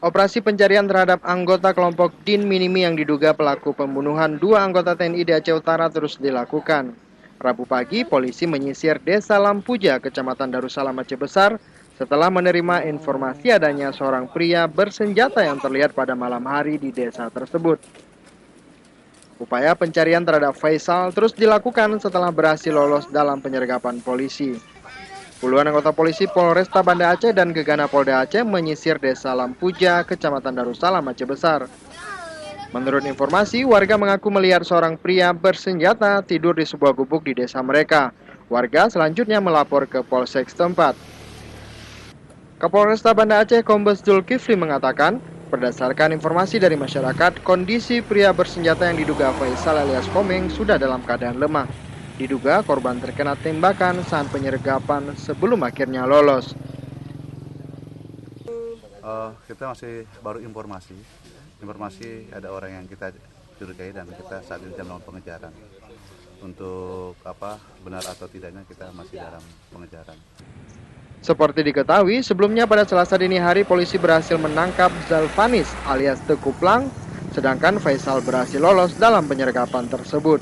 Operasi pencarian terhadap anggota kelompok Din Minimi yang diduga pelaku pembunuhan dua anggota TNI di Aceh Utara terus dilakukan. Rabu pagi, polisi menyisir Desa Lampuja, Kecamatan Darussalam Aceh Besar, setelah menerima informasi adanya seorang pria bersenjata yang terlihat pada malam hari di desa tersebut. Upaya pencarian terhadap Faisal terus dilakukan setelah berhasil lolos dalam penyergapan polisi. Puluhan anggota polisi Polresta Banda Aceh dan Gegana Polda Aceh menyisir Desa Lampuja, Kecamatan Darussalam, Aceh Besar. Menurut informasi, warga mengaku melihat seorang pria bersenjata tidur di sebuah gubuk di desa mereka. Warga selanjutnya melapor ke Polsek setempat. Kapolresta Banda Aceh Kombes Zulkifli mengatakan, berdasarkan informasi dari masyarakat, kondisi pria bersenjata yang diduga Faisal alias Komeng sudah dalam keadaan lemah. Diduga korban terkena tembakan saat penyergapan sebelum akhirnya lolos. Kita masih baru informasi ada orang yang kita curigai dan kita saat ini dalam pengejaran. Untuk benar atau tidaknya kita masih dalam pengejaran. Seperti diketahui, sebelumnya pada Selasa dini hari polisi berhasil menangkap Zalfanis alias Tekuplang, sedangkan Faisal berhasil lolos dalam penyergapan tersebut.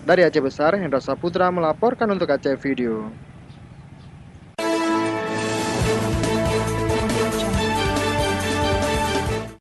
Dari Aceh Besar, Hendra Saputra melaporkan untuk Aceh Video.